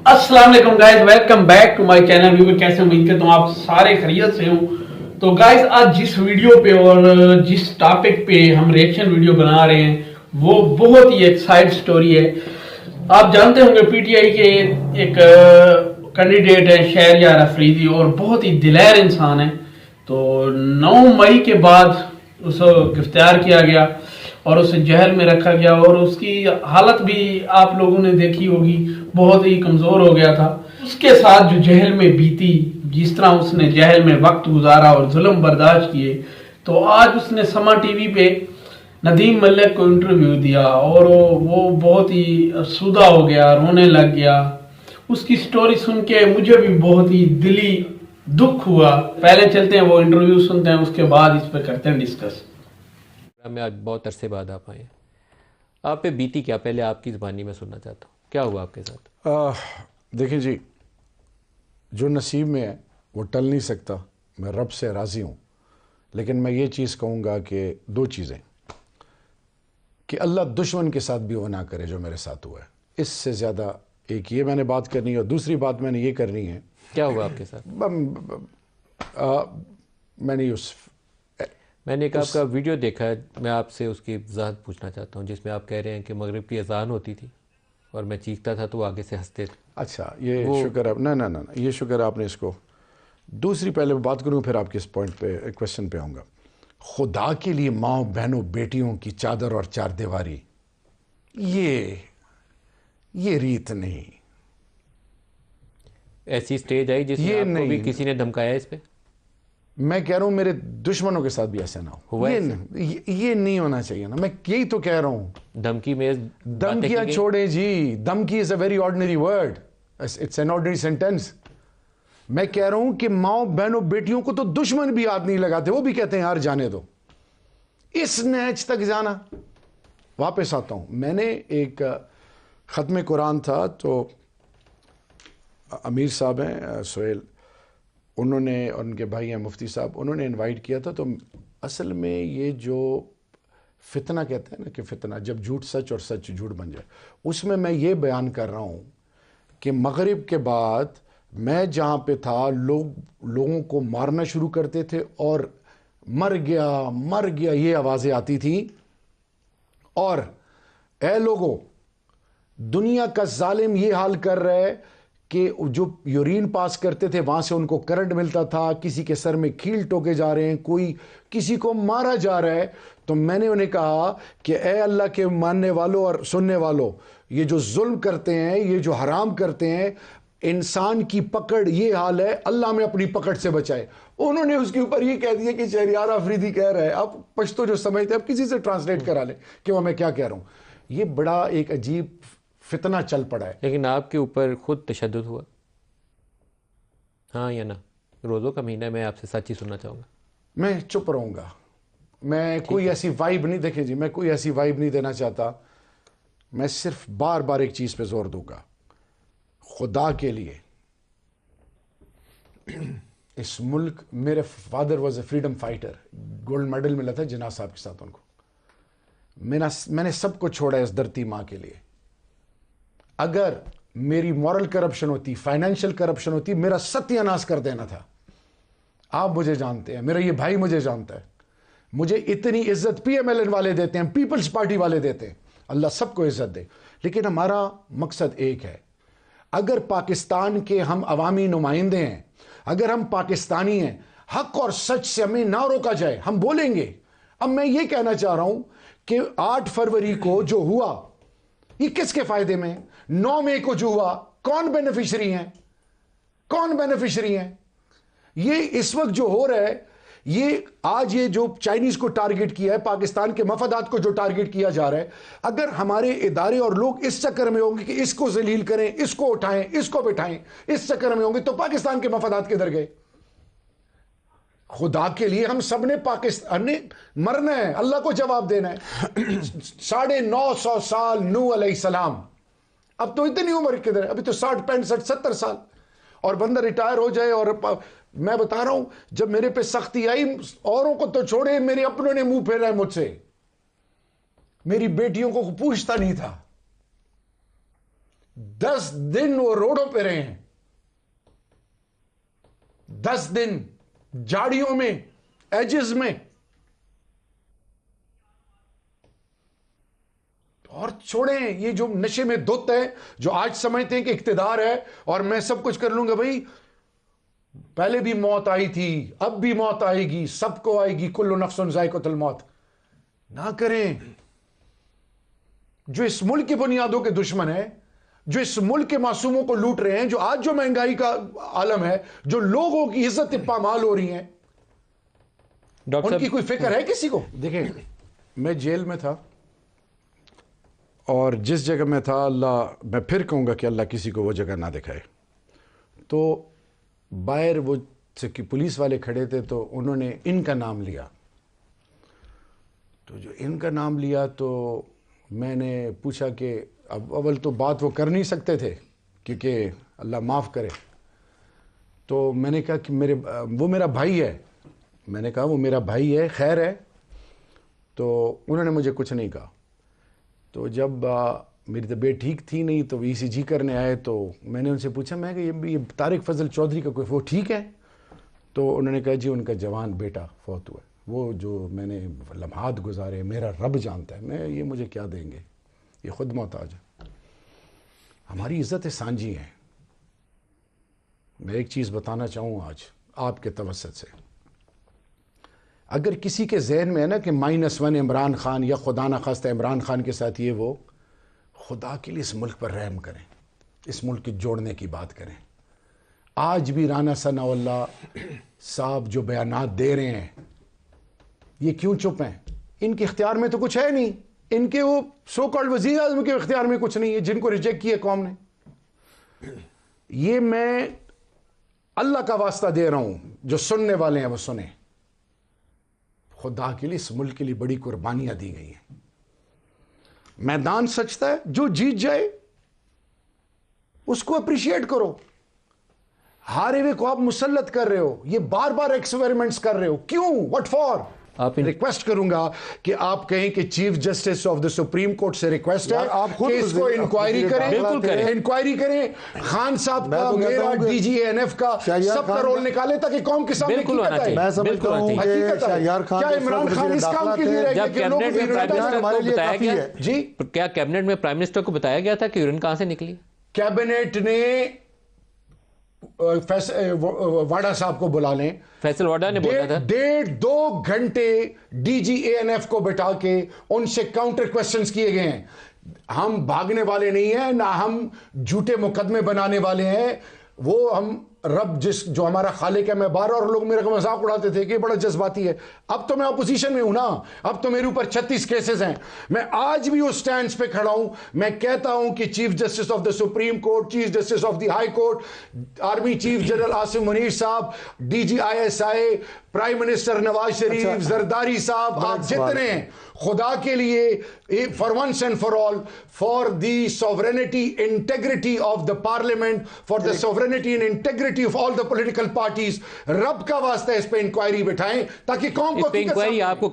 अस्सलाम वालेकुम guys, welcome back to my channel. Viewer कैसे उम्मीद करता हूँ आप सारे खैरियत से हो। तो गाइस आज जिस वीडियो पे और जिस टॉपिक पे हम रिएक्शन वीडियो बना रहे हैं वो बहुत ही एक साइड स्टोरी है। आप जानते होंगे पीटीआई के एक कैंडिडेट है शहरयार अफरीदी और बहुत ही दिलेर इंसान है। तो 9 मई के बाद उसे गिरफ्तार किया गया और उसे जेल में रखा गया और उसकी हालत भी आप लोगों ने देखी होगी, बहुत ही कमजोर हो गया था। उसके साथ जो जेल में बीती, जिस तरह उसने जेल में वक्त गुजारा और जुल्म बर्दाश्त किए, तो आज उसने समा टीवी पे नदीम मलिक को इंटरव्यू दिया और वो बहुत ही अफसुदा हो गया, रोने लग गया। उसकी स्टोरी सुन के मुझे भी बहुत ही दिली दुख हुआ। पहले चलते हैं वो इंटरव्यू सुनते हैं, उसके बाद इस पर करते हैं डिस्कस। मैं आज बहुत अरसे बाद आप आए, आप पे बीती क्या, पहले आपकी ज़बानी में सुनना चाहता हूँ, क्या हुआ आपके साथ? देखिए जी, जो नसीब में है वो टल नहीं सकता। मैं रब से राज़ी हूँ, लेकिन मैं ये चीज़ कहूँगा कि दो चीज़ें, कि अल्लाह दुश्मन के साथ भी वो ना करे जो मेरे साथ हुआ है। इससे ज़्यादा एक ये मैंने बात करनी है और दूसरी बात मैंने ये करनी है। क्या हुआ आपके साथ? मैंने एक आपका वीडियो देखा है, मैं आपसे उसकी वजाहत पूछना चाहता हूँ, जिसमें आप कह रहे हैं कि मगरिब की अजान होती थी और मैं चीखता था तो वो आगे से हंसते थे। अच्छा, ये शुक्र है, ना ये शुक्र है आपने इसको। दूसरी पहले बात करूँ फिर आपके इस पॉइंट पे, क्वेश्चन पे आऊँगा। खुदा के लिए माँ बहनों बेटियों की चादर और चार दीवारी, ये रीत नहीं। ऐसी स्टेज आई जिसमें आपको भी किसी ने धमकाया इस पे? मैं कह रहा हूं मेरे दुश्मनों के साथ भी ऐसा ना हो। ये नहीं होना चाहिए ना। मैं यही तो कह रहा हूं। धमकी में धमकियां छोड़े जी। धमकी is a very ordinary word, it's an ordinary sentence. मैं कह रहा हूं कि माओ बहनों बेटियों को तो दुश्मन भी हाथ नहीं लगाते, वो भी कहते हैं यार जाने दो। इस नहज तक जाना। वापस आता हूं, मैंने एक खत्म कुरान था, तो अमीर साहब हैं सोहेल, उन्होंने, उनके भाई हैं मुफ्ती साहब, उन्होंने इनवाइट किया था। तो असल में ये जो फितना कहते हैं ना, कि फितना जब झूठ सच और सच झूठ बन जाए, उसमें मैं ये बयान कर रहा हूँ कि मगरिब के बाद मैं जहाँ पे था, लोगों को मारना शुरू करते थे और मर गया ये आवाज़ें आती थी। और ऐ लोगों, दुनिया का जालिम ये हाल कर रहा है कि जो यूरिन पास करते थे वहां से उनको करंट मिलता था, किसी के सर में कील ठोके जा रहे हैं, कोई किसी को मारा जा रहा है। तो मैंने उन्हें कहा कि ए अल्लाह के मानने वालों और सुनने वालों, ये जो जुल्म करते हैं, ये जो हराम करते हैं, इंसान की पकड़ ये हाल है, अल्लाह में अपनी पकड़ से बचाए। उन्होंने उसके ऊपर ये कह दिया कि शहरयार अफरीदी कह रहा है। अब पश्तो जो समझते हैं, अब किसी से ट्रांसलेट करा ले कि वह मैं क्या कह रहा हूं। ये बड़ा एक अजीब फितना चल पड़ा है। लेकिन आपके ऊपर खुद तशद्दुद हुआ, हाँ या ना? रोज़ों का महीना, मैं आपसे सच ही सुनना चाहूँगा। मैं चुप रहूँगा। मैं कोई ऐसी वाइब नहीं, देखें जी, मैं कोई ऐसी वाइब नहीं देना चाहता। मैं सिर्फ बार बार एक चीज़ पे जोर दूंगा, खुदा के लिए इस मुल्क, मेरे father was a freedom fighter, gold medal मिला था जिन्ना साहब के साथ उनको। मैंने सब कुछ छोड़ा इस धरती माँ के लिए। अगर मेरी मॉरल करप्शन होती, फाइनेंशियल करप्शन होती, मेरा सत्यानाश कर देना था। आप मुझे जानते हैं, मेरा ये भाई मुझे जानता है। मुझे इतनी इज्जत पीएमएलएन वाले देते हैं, पीपल्स पार्टी वाले देते हैं, अल्लाह सबको इज्जत दे। लेकिन हमारा मकसद एक है। अगर पाकिस्तान के हम अवामी नुमाइंदे हैं, अगर हम पाकिस्तानी हैं, हक और सच से हमें ना रोका जाए, हम बोलेंगे। अब मैं ये कहना चाह रहा हूं कि 8 फरवरी को जो हुआ, ये किसके फायदे में? 9 मई को जो हुआ, कौन बेनिफिशियरी हैं? कौन बेनिफिशियरी हैं? ये इस वक्त जो हो रहा है, ये आज ये जो चाइनीज को टारगेट किया है, पाकिस्तान के मफादात को जो टारगेट किया जा रहा है, अगर हमारे इदारे और लोग इस चक्कर में होंगे कि इसको जलील करें, इसको उठाएं, इसको बिठाएं, इस चक्कर में होंगे, तो पाकिस्तान के मफादात किधर गए? खुदा के लिए हम सब ने पाकिस्तान ने मरना है, अल्लाह को जवाब देना है। 950 साल नूह अलैहिस्सलाम, अब तो इतनी उम्र किधर है? अभी तो 60 65 70 साल, और बंदा रिटायर हो जाए। और मैं बता रहा हूं, जब मेरे पे सख्ती आई, औरों को तो छोड़े, मेरे अपनों ने मुंह फेरा है मुझसे। मेरी बेटियों को पूछता नहीं था। 10 दिन वो रोडों पे रहे हैं, 10 दिन झाड़ियों में, एजेस में, और छोड़ें ये जो नशे में धुत है, जो आज समझते हैं कि इख्तिदार है और मैं सब कुछ कर लूंगा। भाई पहले भी मौत आई थी, अब भी मौत आएगी, सबको आएगी, कुल्लु नफ्सुन ज़ाइक़तुल मौत। ना करें। जो इस मुल्क की बुनियादों के दुश्मन है, जो इस मुल्क के मासूमों को लूट रहे हैं, जो आज जो महंगाई का आलम है, जो लोगों की इज्जत पामाल हो रही है, उनकी कोई फिक्र है किसी को? देखें, मैं जेल में था और जिस जगह में था, अल्लाह, मैं फिर कहूँगा कि अल्लाह किसी को वो जगह ना दिखाए। तो बाहर वो कि पुलिस वाले खड़े थे, तो उन्होंने इनका नाम लिया। तो जो इनका नाम लिया तो मैंने पूछा कि अब अव्वल तो बात वो कर नहीं सकते थे क्योंकि अल्लाह माफ़ करे। तो मैंने कहा कि वो मेरा भाई है। मैंने कहा वो मेरा भाई है, खैर है। तो उन्होंने मुझे कुछ नहीं कहा। तो जब मेरी तबीयत ठीक थी नहीं तो ECG करने आए, तो मैंने उनसे पूछा, मैं कि ये तारिक फजल चौधरी का कोई वो ठीक है? तो उन्होंने कहा जी उनका जवान बेटा फौत हुआ है। वो जो मैंने लम्हात गुजारे मेरा रब जानता है, मैं ये मुझे क्या देंगे, ये खुद मोहताज है। हमारी इज़्ज़त सांझी है। मैं एक चीज़ बताना चाहूँ आज आपके तवस्सुत से, अगर किसी के जहन में है ना कि -1 इमरान खान या खुदा न खास्ता इमरान खान के साथ ये वो, खुदा के लिए इस मुल्क पर रहम करें, इस मुल्क के जोड़ने की बात करें। आज भी राना सनाउल्लाह साहब जो बयानात दे रहे हैं, ये क्यों चुप हैं? इनके इख्तियार में तो कुछ है नहीं। इनके वो सो कॉल्ड वज़ीर आज़म के इख्तियार में कुछ नहीं है, जिनको रिजेक्ट किया कौम ने। ये मैं अल्लाह का वास्ता दे रहा हूं, जो सुनने वाले हैं वो सुने। खुदा के लिए इस मुल्क के लिए बड़ी कुर्बानियां दी गई हैं। मैदान सचता है, जो जीत जाए उसको अप्रिशिएट करो। हारे हुए को आप मुसल्लत कर रहे हो, ये बार बार एक्सपेरिमेंट्स कर रहे हो, क्यों? What for? आप रिक्वेस्ट करूंगा कि आप कहें कि chief justice of the supreme court से रिक्वेस्ट है कि इसको इंक्वायरी करें, बिल्कुल करें, इंक्वायरी करें। खान साहब का, मेरा DGANF का, सबका रोल निकाले ताकि कौम के सामने हकीकत आए। मैं समझता हूं कि शहरयार खान क्या इमरान खान इस काम के लिए रह गया कि लोगों को हमारे लिए काफी है? जी, क्या कैबिनेट में प्राइम मिनिस्टर को बताया गया था कि यूरिन कहां से निकली? कैबिनेट ने वाडा साहब को बुला लें, फैसल वाडा ने बोला था 1.5-2 घंटे DGANF को बिठा के उनसे काउंटर क्वेश्चंस किए गए हैं। हम भागने वाले नहीं हैं, ना हम झूठे मुकदमे बनाने वाले हैं। वो हम रब जो हमारा खालिक है, मैं बार और लोग मेरे को मजाक उड़ाते थे कि बड़ा जज्बाती है। अब तो मैं अपोजिशन में हूं ना, अब तो मेरे ऊपर 36 केसेस हैं। मैं आज भी उस स्टैंड पे खड़ा हूं। मैं कहता हूं कि chief justice of the supreme court, chief justice of the high court, army chief general Asim Munir साहब, DG ISI, prime minister Nawaz Sharif, Zardari साहब, आप जितने हैं, खुदा के लिए for once and for all, for the sovereignty integrity of the parliament, for the sovereignty and integrity of all the political parties, रब का वास्ता इस पे इंक्वायरी बिठाएं ताकि कौम को इंक्वायरी आपको